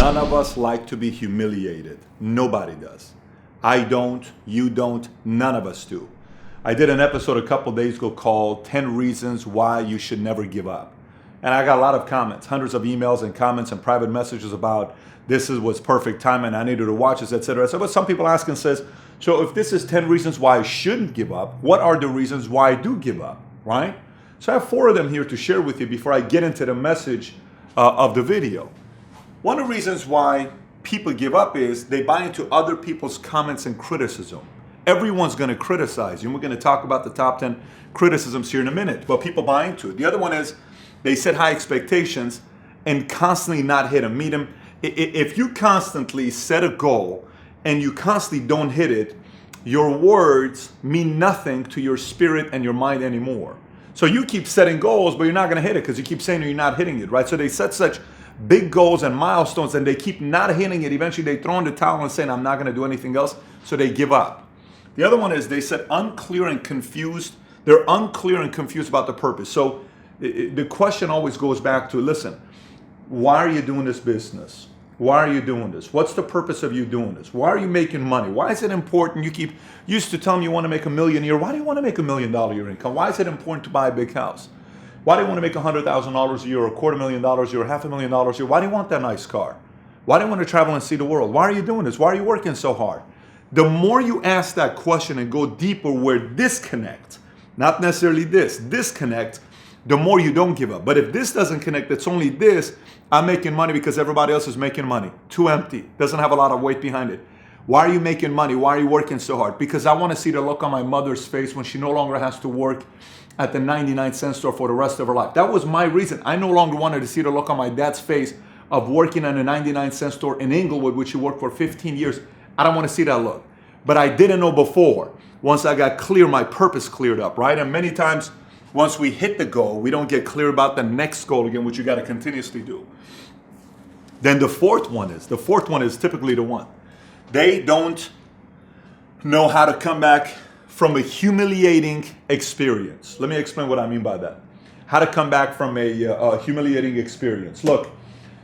None of us like to be humiliated. Nobody does. I don't, you don't, none of us do. I did an episode a couple days ago called 10 Reasons Why You Should Never Give Up. And I got a lot of comments, hundreds of emails and comments and private messages about this was perfect time and I needed to watch this, etc. So, but some people ask and says, so if this is 10 reasons why I shouldn't give up, what are the reasons why I do give up, right? So I have 4 of them here to share with you before I get into the message of the video. One of the reasons why people give up is they buy into other people's comments and criticism. Everyone's going to criticize you, and we're going to talk about the top 10 criticisms here in a minute, but people buy into it. The other one is they set high expectations and constantly not hit them, meet them. If you constantly set a goal and you constantly don't hit it, your words mean nothing to your spirit and your mind anymore. So you keep setting goals, but you're not going to hit it because you keep saying you're not hitting it, right? So they set such big goals and milestones and they keep not hitting it. Eventually they throw in the towel and saying, I'm not going to do anything else. So they give up. The other one is they set unclear and confused. They're unclear and confused about the purpose. So the question always goes back to, listen, why are you doing this business? Why are you doing this? What's the purpose of you doing this? Why are you making money? Why is it important? You used to tell me you want to make $1 million a year. Why do you want to make $1 million a year income? Why is it important to buy a big house? Why do you want to make $100,000 a year or $250,000 a year or $500,000 a year? Why do you want that nice car? Why do you want to travel and see the world? Why are you doing this? Why are you working so hard? The more you ask that question and go deeper where disconnect, not necessarily disconnect, the more you don't give up. But if this doesn't connect, it's only this, I'm making money because everybody else is making money. Too empty. Doesn't have a lot of weight behind it. Why are you making money? Why are you working so hard? Because I want to see the look on my mother's face when she no longer has to work at the 99-cent store for the rest of her life. That was my reason. I no longer wanted to see the look on my dad's face of working at a 99-cent store in Inglewood, which he worked for 15 years. I don't want to see that look. But I didn't know before. Once I got clear, my purpose cleared up, right? And many times, once we hit the goal, we don't get clear about the next goal again, which you got to continuously do. Then the fourth one is typically the one. They don't know how to come back from a humiliating experience. Let me explain what I mean by that. How to come back from a humiliating experience. Look,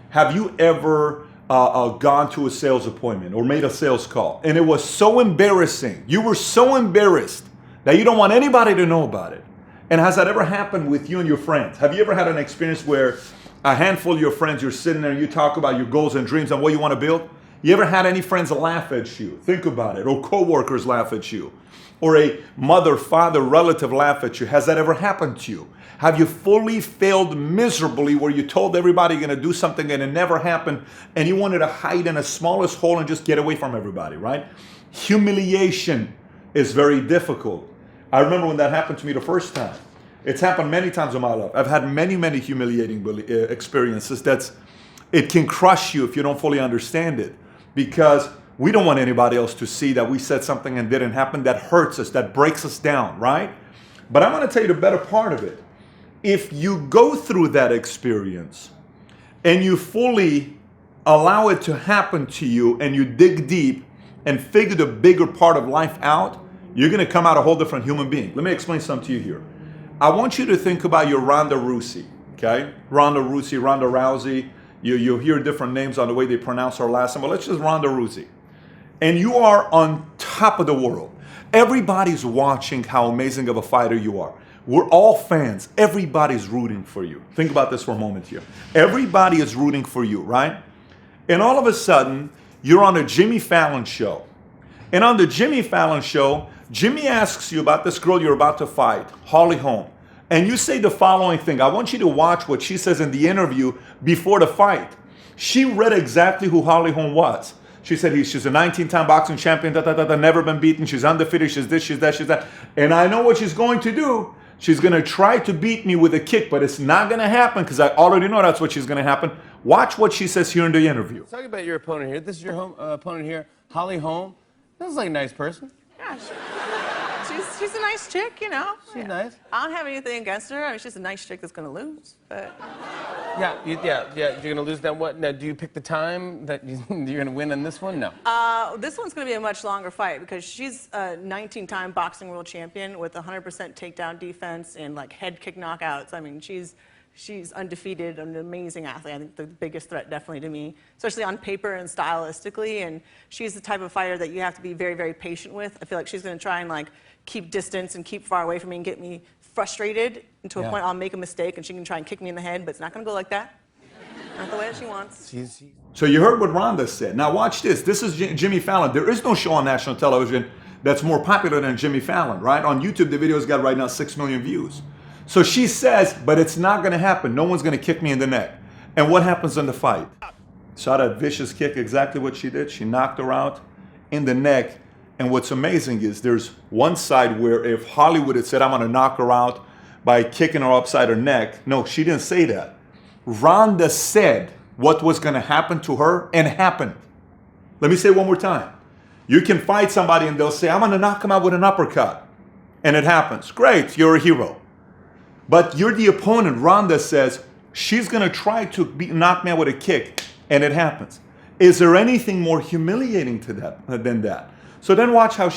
have you ever gone to a sales appointment or made a sales call and it was so embarrassing? You were so embarrassed that you don't want anybody to know about it. And has that ever happened with you and your friends? Have you ever had an experience where a handful of your friends, you're sitting there and you talk about your goals and dreams and what you want to build? You ever had any friends laugh at you? Think about it. Or coworkers laugh at you. Or a mother, father, relative laugh at you. Has that ever happened to you? Have you fully failed miserably where you told everybody you're going to do something and it never happened and you wanted to hide in the smallest hole and just get away from everybody, right? Humiliation is very difficult. I remember when that happened to me the first time. It's happened many times in my life. I've had many, many humiliating experiences. It can crush you if you don't fully understand it, because we don't want anybody else to see that we said something and didn't happen. That hurts us, that breaks us down, right? But I want to tell you the better part of it. If you go through that experience and you fully allow it to happen to you and you dig deep and figure the bigger part of life out, you're going to come out a whole different human being. Let me explain something to you here. I want you to think about your Ronda Rousey, okay? Ronda Rousey. You hear different names on the way they pronounce her last name, but let's just Ronda Rousey. And you are on top of the world. Everybody's watching how amazing of a fighter you are. We're all fans. Everybody's rooting for you. Think about this for a moment here. Everybody is rooting for you, right? And all of a sudden, you're on a Jimmy Fallon show. And on the Jimmy Fallon show, Jimmy asks you about this girl you're about to fight, Holm. And you say the following thing. I want you to watch what she says in the interview before the fight. She read exactly who Holm was. She said she's a 19-time boxing champion, never been beaten. She's undefeated. She's this, she's that, she's that. And I know what she's going to do. She's going to try to beat me with a kick, but it's not going to happen because I already know that's what she's going to happen. Watch what she says here in the interview. Talk about your opponent here. This is your opponent here, Holm. Sounds like a nice person. Yeah, she's a nice chick, you know. She's nice. I don't have anything against her. I mean, she's a nice chick that's gonna lose, but. Yeah. You're gonna lose. Then what? Now, do you pick the time that you're gonna win in this one? No. This one's gonna be a much longer fight because she's a 19-time boxing world champion with 100% takedown defense and like head kick knockouts. I mean, she's she's undefeated, an amazing athlete. I think the biggest threat definitely to me, especially on paper and stylistically. And she's the type of fighter that you have to be very, very patient with. I feel like she's going to try and like keep distance and keep far away from me and get me frustrated to a point I'll make a mistake and she can try and kick me in the head, but it's not going to go like that. Not the way that she wants. So you heard what Ronda said. Now watch this. This is Jimmy Fallon. There is no show on national television that's more popular than Jimmy Fallon, right? On YouTube, the video's got right now 6 million views. So she says, but it's not going to happen. No one's going to kick me in the neck. And what happens in the fight? Saw that vicious kick, exactly what she did. She knocked her out in the neck. And what's amazing is there's one side where if Hollywood had said, I'm going to knock her out by kicking her upside her neck. No, she didn't say that. Ronda said what was going to happen to her and happened. Let me say it one more time. You can fight somebody and they'll say, I'm going to knock him out with an uppercut. And it happens. Great, you're a hero. But you're the opponent. Ronda says she's going to try to knock me out with a kick, and it happens. Is there anything more humiliating to that than that? So then watch how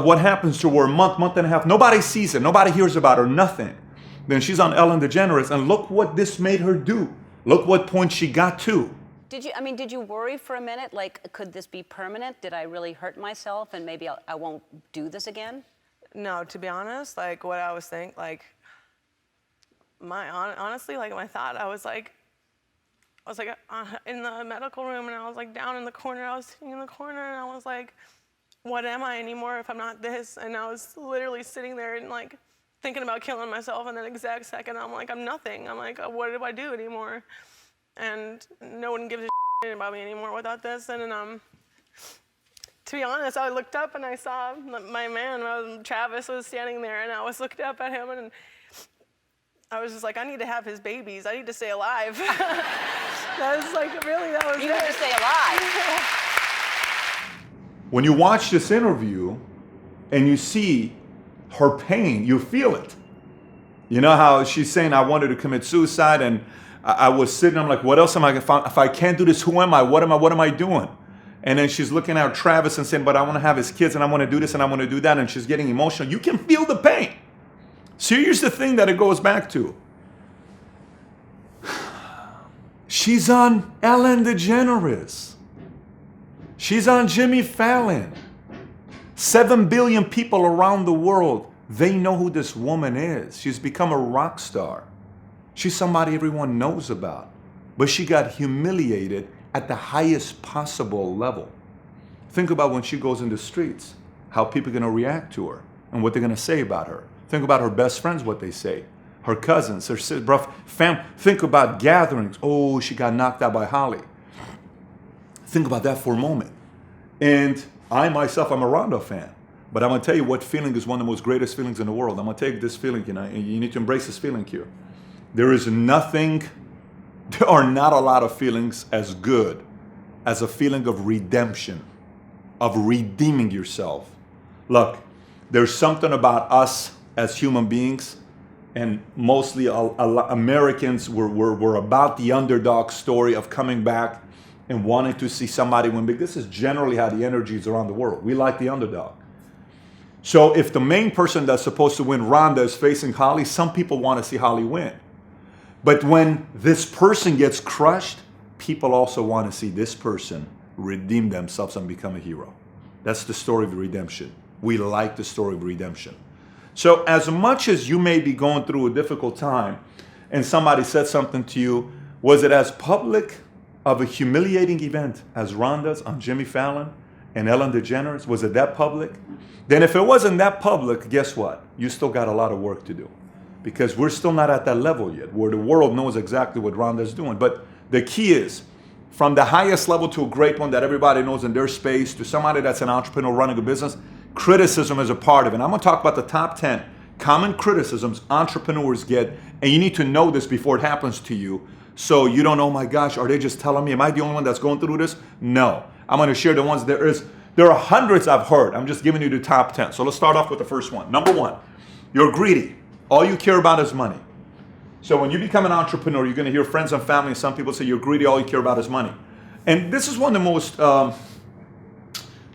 what happens to her a month and a half. Nobody sees it. Nobody hears about her. Nothing. Then she's on Ellen DeGeneres, and look what this made her do. Look what point she got to. Did you worry for a minute? Like, could this be permanent? Did I really hurt myself, and maybe I won't do this again? No, to be honest, like what I was thinking, like honestly, like my thought, I was like in the medical room, and I was like down in the corner. I was sitting in the corner, and I was like, what am I anymore if I'm not this? And I was literally sitting there and like thinking about killing myself. And that exact second, I'm like, I'm nothing. I'm like, what do I do anymore? And no one gives a shit about me anymore without this. And then, to be honest, I looked up and I saw my man, Travis, was standing there, and I was looking up at him, and I was just like, I need to have his babies. I need to stay alive. That was like, really, that was it. You need to stay alive. When you watch this interview and you see her pain, you feel it. You know how she's saying, I wanted to commit suicide, and I was sitting, I'm like, what else am I going to find? If I can't do this, who am I? What am I doing? And then she's looking at Travis and saying, but I want to have his kids, and I want to do this, and I want to do that, and she's getting emotional. You can feel the pain. So here's the thing that it goes back to. She's on Ellen DeGeneres. She's on Jimmy Fallon. 7 billion people around the world, they know who this woman is. She's become a rock star. She's somebody everyone knows about. But she got humiliated at the highest possible level. Think about when she goes in the streets, how people are going to react to her and what they're going to say about her. Think about her best friends, what they say. Her cousins, her family. Think about gatherings. Oh, she got knocked out by Holly. Think about that for a moment. And I myself, I'm a Ronda fan. But I'm going to tell you what feeling is one of the most greatest feelings in the world. I'm going to take this feeling, and you need to embrace this feeling here. There are not a lot of feelings as good as a feeling of redemption, of redeeming yourself. Look, there's something about us as human beings, and mostly Americans, we're about the underdog story of coming back and wanting to see somebody win big. This is generally how the energy is around the world. We like the underdog. So if the main person that's supposed to win, Ronda, is facing Holly, some people want to see Holly win. But when this person gets crushed, people also want to see this person redeem themselves and become a hero. That's the story of redemption. We like the story of redemption. So as much as you may be going through a difficult time and somebody said something to you, was it as public of a humiliating event as Ronda's on Jimmy Fallon and Ellen DeGeneres? Was it that public? Then if it wasn't that public, guess what? You still got a lot of work to do, because we're still not at that level yet where the world knows exactly what Ronda's doing. But the key is, from the highest level to a great one that everybody knows in their space, to somebody that's an entrepreneur running a business, criticism is a part of it. And I'm going to talk about the top 10 common criticisms entrepreneurs get, and you need to know this before it happens to you, so you don't, oh my gosh, are they just telling me? Am I the only one that's going through this? No. I'm going to share the ones there are hundreds I've heard. I'm just giving you the top 10. So let's start off with the first one. Number 1, you're greedy. All you care about is money. So when you become an entrepreneur, you're going to hear friends and family, and some people say you're greedy, all you care about is money. And this is one of the most,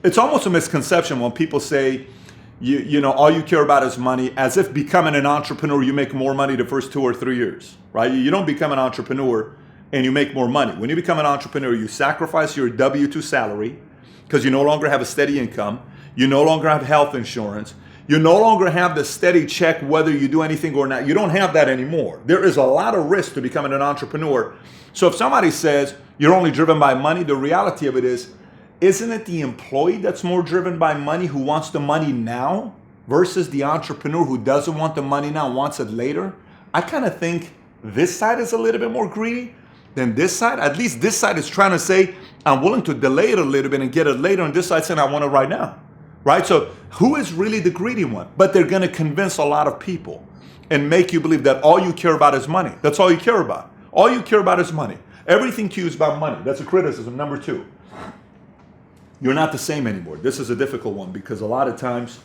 it's almost a misconception when people say, you know, all you care about is money, as if becoming an entrepreneur, you make more money the first 2 or 3 years, right? You don't become an entrepreneur and you make more money. When you become an entrepreneur, you sacrifice your W-2 salary because you no longer have a steady income. You no longer have health insurance. You no longer have the steady check whether you do anything or not. You don't have that anymore. There is a lot of risk to becoming an entrepreneur. So if somebody says you're only driven by money, the reality of it is, isn't it the employee that's more driven by money, who wants the money now, versus the entrepreneur who doesn't want the money now, wants it later? I kind of think this side is a little bit more greedy than this side. At least this side is trying to say, I'm willing to delay it a little bit and get it later. And this side saying, I want it right now. Right? So who is really the greedy one? But they're going to convince a lot of people and make you believe that all you care about is money. That's all you care about. All you care about is money. Everything to you is about money. That's a criticism. Number 2, you're not the same anymore. This is a difficult one because a lot of times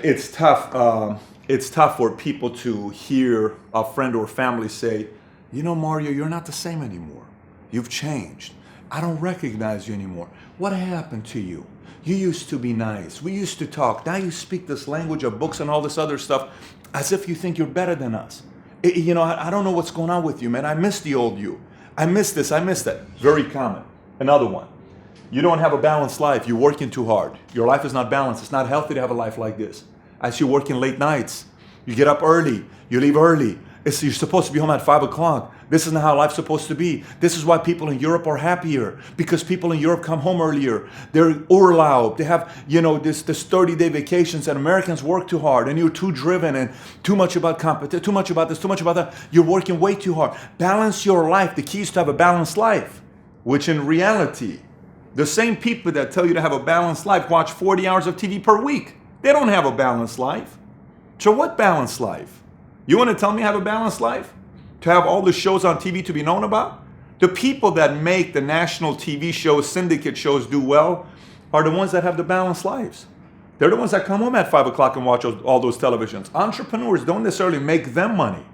it's tough. It's tough for people to hear a friend or family say, you know, Mario, you're not the same anymore. You've changed. I don't recognize you anymore. What happened to you? You used to be nice. We used to talk. Now you speak this language of books and all this other stuff as if you think you're better than us. You know, I don't know what's going on with you, man. I miss the old you. I miss this. I miss that. Very common. Another one. You don't have a balanced life. You're working too hard. Your life is not balanced. It's not healthy to have a life like this. As you're working late nights, you get up early. You leave early. You're supposed to be home at 5 o'clock. This is not how life's supposed to be. This is why people in Europe are happier, because people in Europe come home earlier. They're Urlaub. They have, you know, this 30-day vacations, and Americans work too hard, and you're too driven and too much about competition, too much about this, too much about that. You're working way too hard. Balance your life. The key is to have a balanced life, which in reality, the same people that tell you to have a balanced life watch 40 hours of TV per week. They don't have a balanced life. So what balanced life? You want to tell me I have a balanced life? To have all the shows on TV to be known about? The people that make the national TV shows, syndicate shows do well are the ones that have the balanced lives. They're the ones that come home at 5 o'clock and watch all those televisions. Entrepreneurs don't necessarily make them money.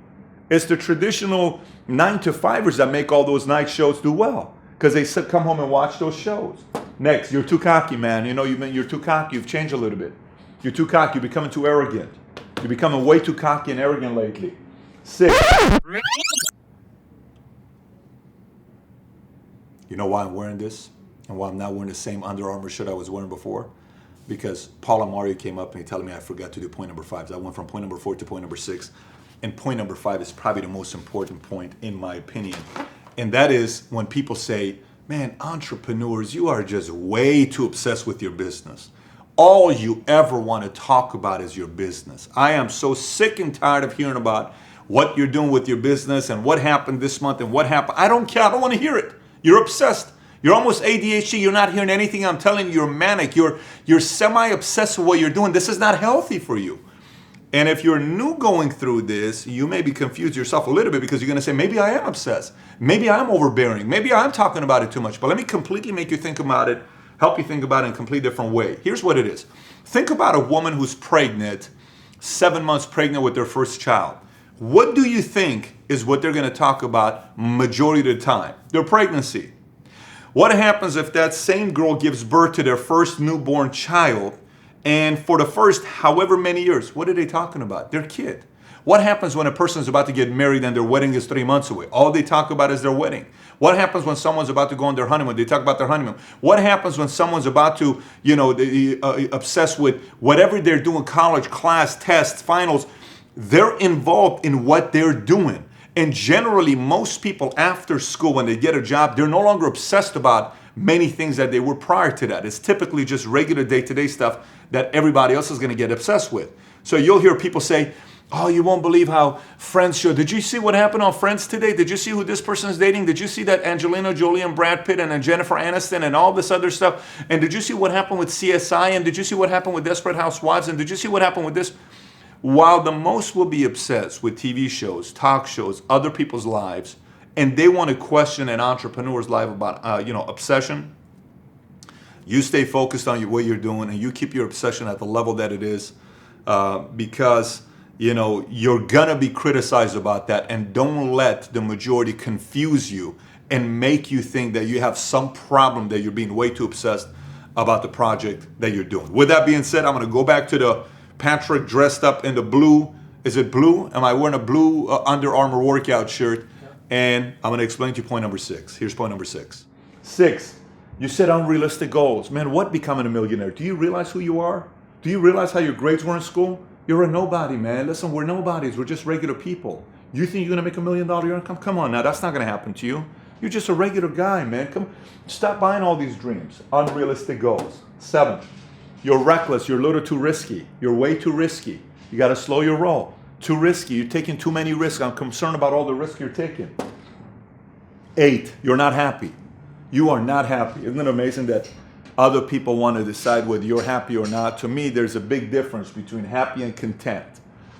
It's the traditional 9-to-5ers that make all those night shows do well, because they come home and watch those shows. Next, you're too cocky, man. You know, you're too cocky. You've changed a little bit. You're too cocky. You're becoming too arrogant. You're becoming way too cocky and arrogant lately. 6. You know why I'm wearing this and why I'm not wearing the same Under Armour shirt I was wearing before? Because Paul and Mario came up and he telling me I forgot to do point number 5. So I went from point number 4 to point number 6. And point number 5 is probably the most important point in my opinion. And that is when people say, man, entrepreneurs, you are just way too obsessed with your business. All you ever want to talk about is your business. I am so sick and tired of hearing about what you're doing with your business and what happened this month and what happened. I don't care. I don't want to hear it. You're obsessed. You're almost ADHD. You're not hearing anything I'm telling you. You're manic. You're semi-obsessed with what you're doing. This is not healthy for you. And if you're new going through this, you may be confused yourself a little bit because you're going to say, maybe I am obsessed. Maybe I'm overbearing. Maybe I'm talking about it too much. But let me completely make you think about it, help you think about it in a completely different way. Here's what it is. Think about a woman who's pregnant, 7 months pregnant with their first child. What do you think is what they're going to talk about majority of the time? Their pregnancy. What happens if that same girl gives birth to their first newborn child, and for the first however many years, what are they talking about? Their kid. What happens when a person is about to get married and their wedding is 3 months away? All they talk about is their wedding. What happens when someone's about to go on their honeymoon? They talk about their honeymoon. What happens when someone's about to, obsessed with whatever they're doing, college, class, tests, finals? They're involved in what they're doing. And generally, most people after school, when they get a job, they're no longer obsessed about many things that they were prior to that. It's typically just regular day-to-day stuff that everybody else is going to get obsessed with. So you'll hear people say, oh, you won't believe how Friends show. Did you see what happened on Friends today? Did you see who this person is dating? Did you see that Angelina Jolie and Brad Pitt and then Jennifer Aniston and all this other stuff? And did you see what happened with CSI? And did you see what happened with Desperate Housewives? And did you see what happened with this? While the most will be obsessed with TV shows, talk shows, other people's lives, and they want to question an entrepreneur's life about, obsession, you stay focused on what you're doing and you keep your obsession at the level that it is because, you're going to be criticized about that, and don't let the majority confuse you and make you think that you have some problem that you're being way too obsessed about the project that you're doing. With that being said, I'm going to go back to the Patrick dressed up in the blue. Is it blue? Am I wearing a blue Under Armour workout shirt? And I'm going to explain to you point number 6. Here's point number 6. 6, you set unrealistic goals. Man, what becoming a millionaire? Do you realize who you are? Do you realize how your grades were in school? You're a nobody, man. Listen, we're nobodies. We're just regular people. You think you're going to make $1 million income? Come on now, that's not going to happen to you. You're just a regular guy, man. Come, stop buying all these dreams. Unrealistic goals. 7, you're reckless. You're a little too risky. You're way too risky. You got to slow your roll. Too risky. You're taking too many risks. I'm concerned about all the risks you're taking. 8, you're not happy. You are not happy. Isn't it amazing that other people want to decide whether you're happy or not? To me, there's a big difference between happy and content.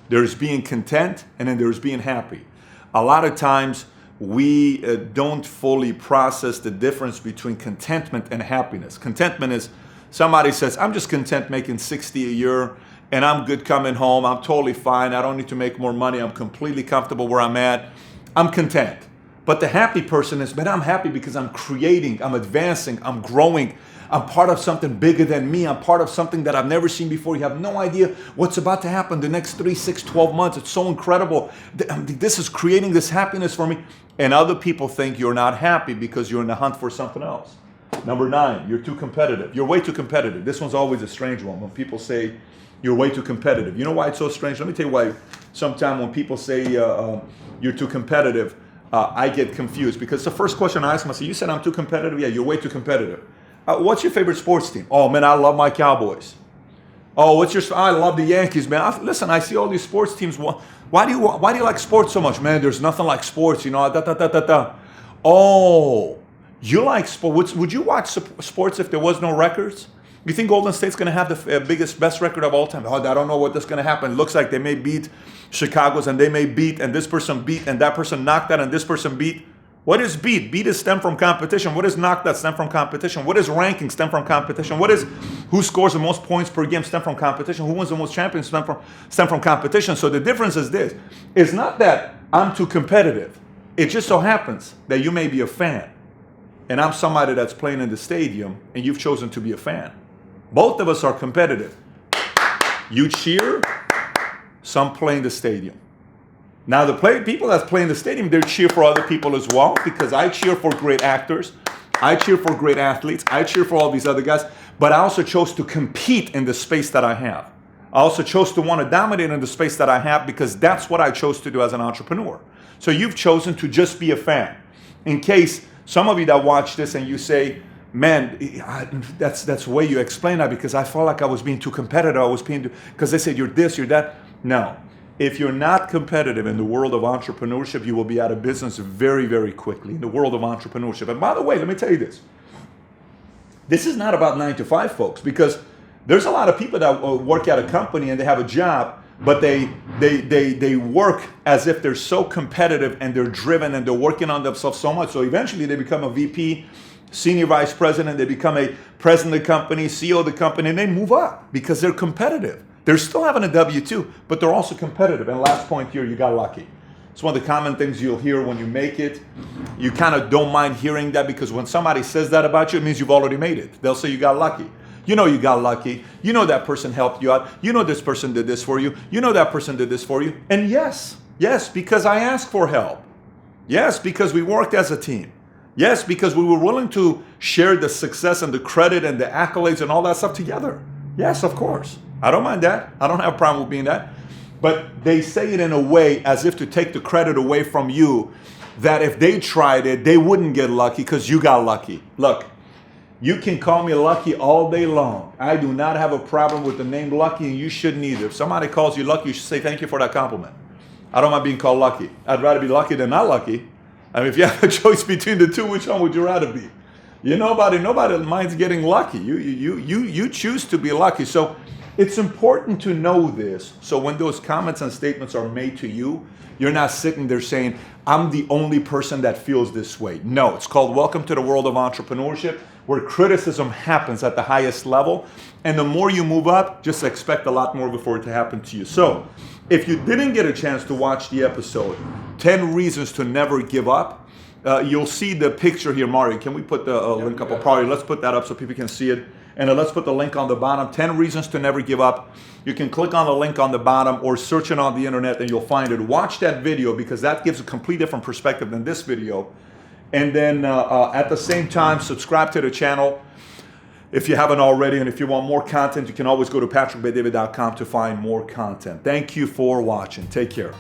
There's being content and then there's being happy. A lot of times we don't fully process the difference between contentment and happiness. Contentment is somebody says, I'm just content making $60 a year and I'm good coming home. I'm totally fine. I don't need to make more money. I'm completely comfortable where I'm at. I'm content. But the happy person is, man, I'm happy because I'm creating, I'm advancing, I'm growing. I'm part of something bigger than me. I'm part of something that I've never seen before. You have no idea what's about to happen the next 3, 6, 12 months. It's so incredible. This is creating this happiness for me. And other people think you're not happy because you're in the hunt for something else. Number 9, you're too competitive. You're way too competitive. This one's always a strange one when people say you're way too competitive. You know why it's so strange? Let me tell you why. Sometimes when people say you're too competitive, I get confused because the first question I ask myself, you said I'm too competitive? Yeah, you're way too competitive. What's your favorite sports team? Oh man, I love my Cowboys. Oh, I love the Yankees, man. Listen, I see all these sports teams. Why do you like sports so much? Man, there's nothing like sports, you know, Oh, you like sports. Would you watch sports if there was no records? You think Golden State's going to have the best record of all time? Oh, I don't know what's going to happen. It looks like they may beat Chicago's and they may beat, and this person beat, and that person knocked out, and this person beat. What is beat? Beat is stem from competition. What is knocked out? Stem from competition. What is ranking? Stem from competition. What is who scores the most points per game? Stem from competition. Who wins the most champions? Stem from competition. So the difference is this. It's not that I'm too competitive. It just so happens that you may be a fan, and I'm somebody that's playing in the stadium, and you've chosen to be a fan. Both of us are competitive. You cheer, some play in the stadium. Now the people that play in the stadium, they cheer for other people as well, because I cheer for great actors, I cheer for great athletes, I cheer for all these other guys, but I also chose to compete in the space that I have. I also chose to want to dominate in the space that I have because that's what I chose to do as an entrepreneur. So you've chosen to just be a fan. In case some of you that watch this and you say, man, that's the way you explain that because I felt like I was being too competitive. I was being because they said you're this, you're that. No. If you're not competitive in the world of entrepreneurship, you will be out of business very, very quickly in the world of entrepreneurship. And by the way, let me tell you this. This is not about 9 to 5, folks, because there's a lot of people that work at a company and they have a job, but they work as if they're so competitive and they're driven and they're working on themselves so much. So eventually they become a VP, senior vice president, they become a president of the company, CEO of the company, and they move up because they're competitive. They're still having a W-2, but they're also competitive. And last point here, you got lucky. It's one of the common things you'll hear when you make it. You kind of don't mind hearing that because when somebody says that about you, it means you've already made it. They'll say you got lucky. You know you got lucky. You know that person helped you out. You know this person did this for you. You know that person did this for you. And yes, because I asked for help. Yes, because we worked as a team. Yes, because we were willing to share the success and the credit and the accolades and all that stuff together. Yes, of course. I don't mind that. I don't have a problem with being that. But they say it in a way as if to take the credit away from you, that if they tried it, they wouldn't get lucky because you got lucky. Look, you can call me lucky all day long. I do not have a problem with the name lucky, and you shouldn't either. If somebody calls you lucky, you should say thank you for that compliment. I don't mind being called lucky. I'd rather be lucky than not lucky. I mean, if you have a choice between the two, which one would you rather be? Nobody minds getting lucky. You choose to be lucky. So it's important to know this. So when those comments and statements are made to you, you're not sitting there saying, I'm the only person that feels this way. No, it's called Welcome to the World of Entrepreneurship, where criticism happens at the highest level. And the more you move up, just expect a lot more before it to happen to you. So if you didn't get a chance to watch the episode, 10 Reasons to Never Give Up, you'll see the picture here. Mario, can we put the link up? Probably let's put that up so people can see it. And let's put the link on the bottom, 10 Reasons to Never Give Up. You can click on the link on the bottom or search it on the internet and you'll find it. Watch that video because that gives a complete different perspective than this video. And then at the same time, subscribe to the channel if you haven't already. And if you want more content, you can always go to patrickbetdavid.com to find more content. Thank you for watching. Take care.